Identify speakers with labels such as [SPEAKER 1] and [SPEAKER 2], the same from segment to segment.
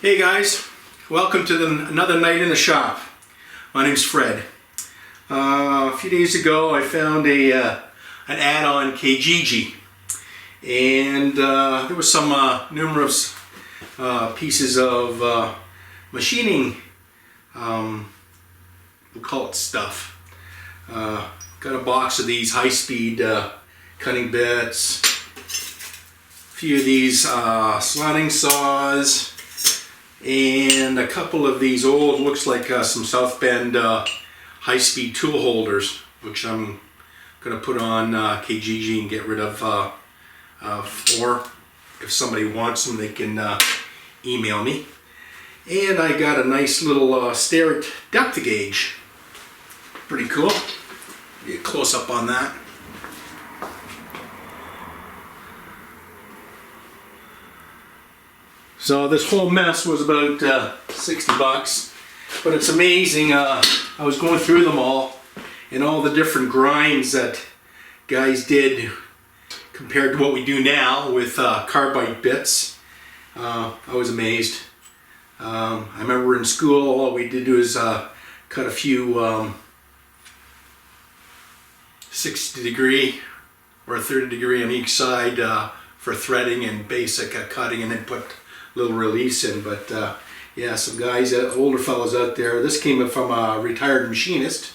[SPEAKER 1] Hey guys, welcome to another night in the shop. My name's Fred. A few days ago I found an ad on Kijiji, and there was some numerous pieces of machining, we'll call it stuff. Got a box of these high-speed cutting bits, a few of these slotting saws, and a couple of these old, looks like some South Bend high-speed tool holders, which I'm going to put on Kijiji and get rid of, or if somebody wants them, they can email me. And I got a nice little stair depth gauge. Pretty cool. Get a close up on that. So this whole mess was about 60 bucks, but it's amazing. I was going through them all and all the different grinds that guys did compared to what we do now with carbide bits. I was amazed. I remember in school all we did was cut a few 60 degree or 30 degree on each side for threading and basic cutting, and then put little release in. But yeah, some guys, older fellows out there, this came from a retired machinist,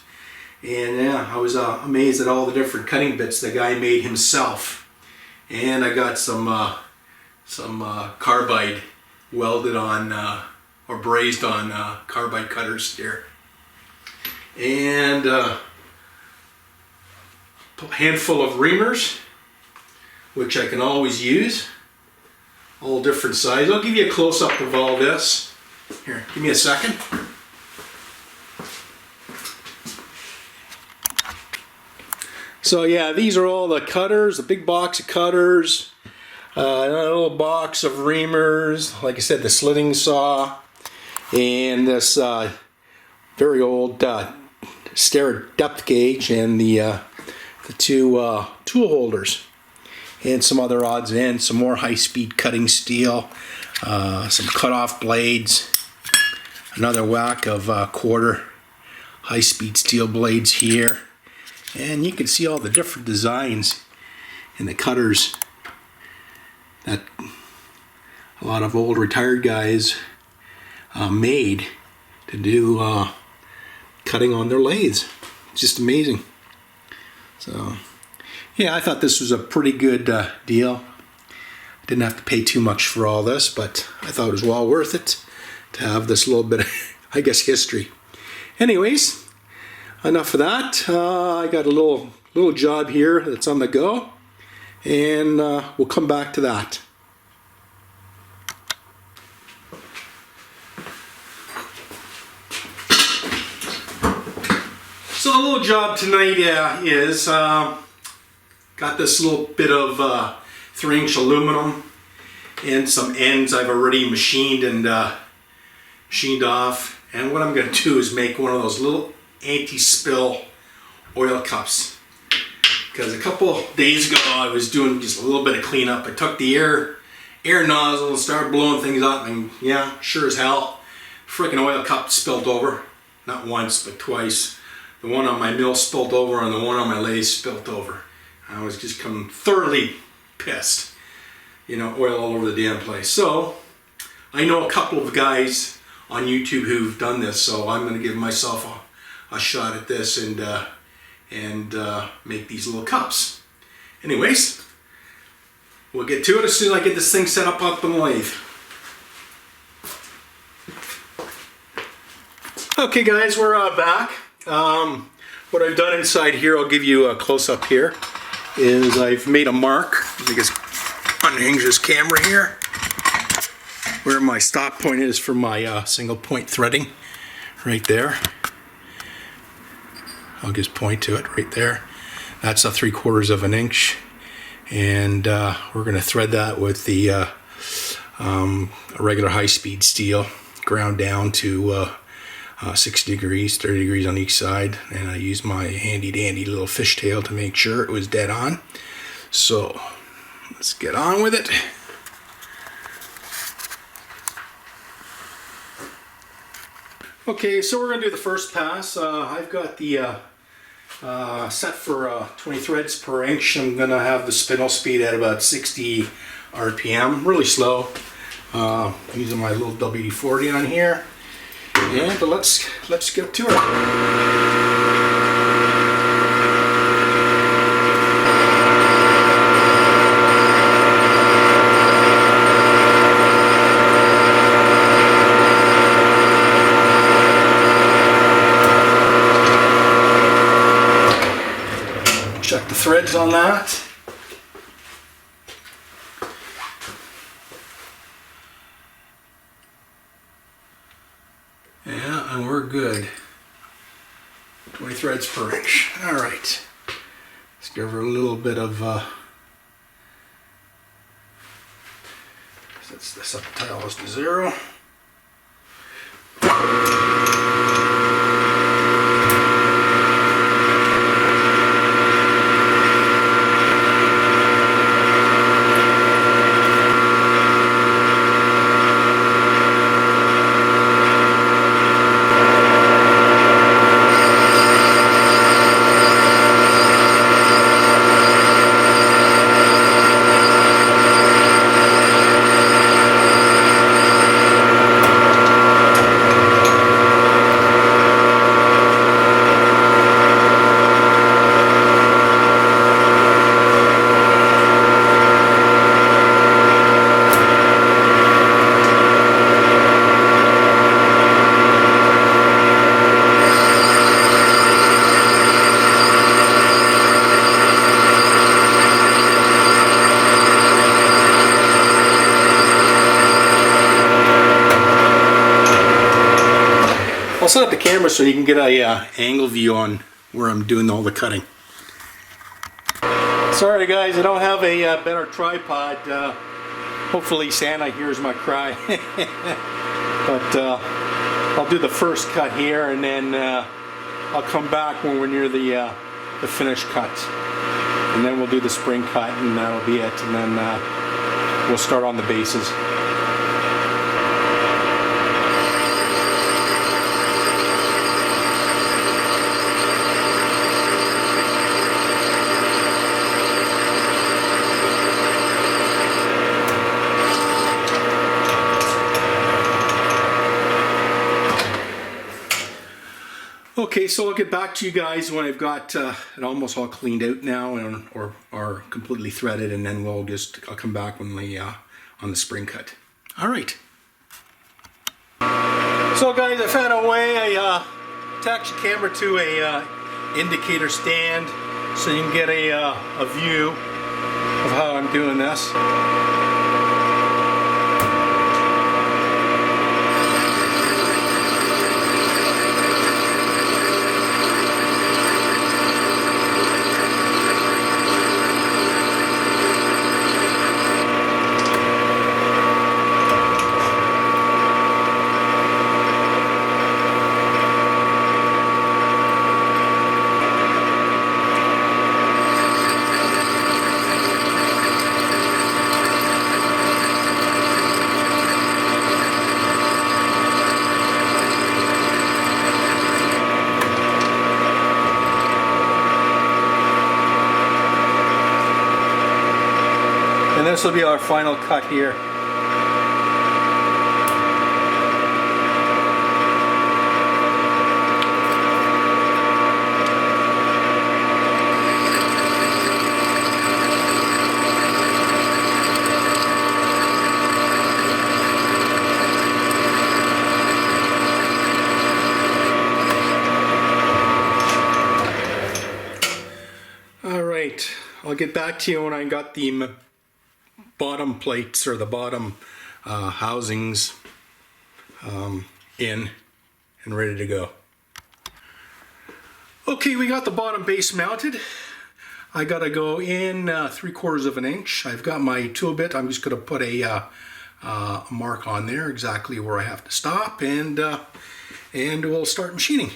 [SPEAKER 1] and yeah, I was amazed at all the different cutting bits the guy made himself. And I got some carbide welded on or brazed on carbide cutters here, and a handful of reamers, which I can always use. All different sizes. I'll give you a close-up of all this. Here, give me a second. So yeah, these are all the cutters, the big box of cutters, a little box of reamers, like I said, the slitting saw, and this very old stair depth gauge, and the two tool holders, and some other odds and ends, some more high-speed cutting steel, some cut-off blades, another whack of quarter high-speed steel blades here, and you can see all the different designs in the cutters that a lot of old retired guys made to do cutting on their lathes. It's just amazing. So yeah, I thought this was a pretty good deal. I didn't have to pay too much for all this, but I thought it was well worth it to have this little bit of, I guess, history. Anyways, enough of that. I got a little job here that's on the go, and we'll come back to that. So the little job tonight is got this little bit of 3-inch aluminum and some ends I've already machined and machined off. And what I'm going to do is make one of those little anti-spill oil cups. Because a couple days ago I was doing just a little bit of cleanup. I took the air nozzle and started blowing things up, and yeah, sure as hell, freaking oil cup spilled over. Not once, but twice. The one on my mill spilled over, and the one on my lathe spilled over. I was just coming thoroughly pissed. You know, oil all over the damn place. So, I know a couple of guys on YouTube who've done this, so I'm going to give myself a shot at this and make these little cups. Anyways, we'll get to it as soon as I get this thing set up on the lathe. Okay guys, we're back. What I've done inside here, I'll give you a close-up here, is I've made a mark. I guess unhinge this camera here, where my stop point is for my single point threading, right there. I'll just point to it right there. That's a 3/4 of an inch, and we're going to thread that with the a regular high-speed steel, ground down to 60 degrees, 30 degrees on each side, and I used my handy dandy little fishtail to make sure it was dead on. So let's get on with it. Okay, so we're going to do the first pass. I've got the set for 20 threads per inch. I'm going to have the spindle speed at about 60 RPM, really slow. Using my little WD-40 on here. And let's get to it. Check the threads on that. Yeah, and we're good. 20 threads per inch. All right. Let's give her a little bit of, set this up tiles to 0. I'll set up the camera so you can get a angle view on where I'm doing all the cutting. Sorry guys, I don't have a better tripod. Hopefully Santa hears my cry. But I'll do the first cut here, and then I'll come back when we're near the finished cut. And then we'll do the spring cut, and that'll be it. And then we'll start on the bases. Okay, so I'll get back to you guys when I've got it almost all cleaned out now, and or completely threaded, and then I'll come back when on the spring cut. All right. So guys, I found a way. I attached the camera to a indicator stand so you can get a view of how I'm doing this. And this will be our final cut here. All right, I'll get back to you when I got the bottom plates or the bottom housings in and ready to go. Okay, we got the bottom base mounted. I gotta go in 3/4 of an inch. I've got my tool bit. I'm just gonna put a mark on there exactly where I have to stop, and we'll start machining.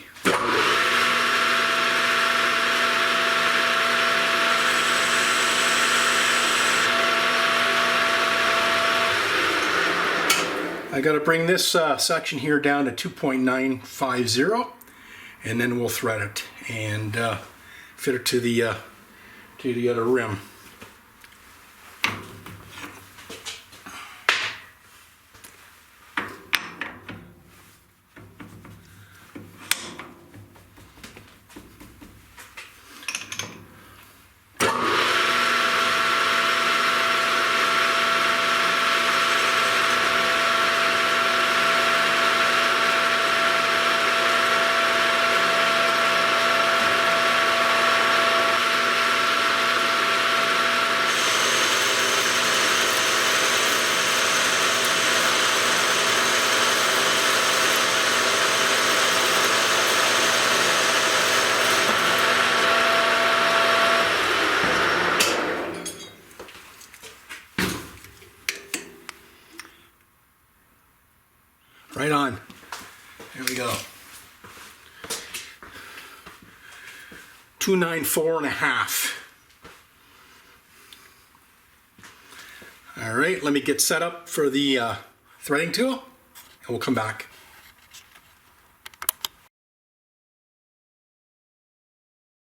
[SPEAKER 1] I got to bring this section here down to 2.950, and then we'll thread it and fit it to the other rim. Right on. There we go. 294.5. All right, let me get set up for the threading tool, and we'll come back.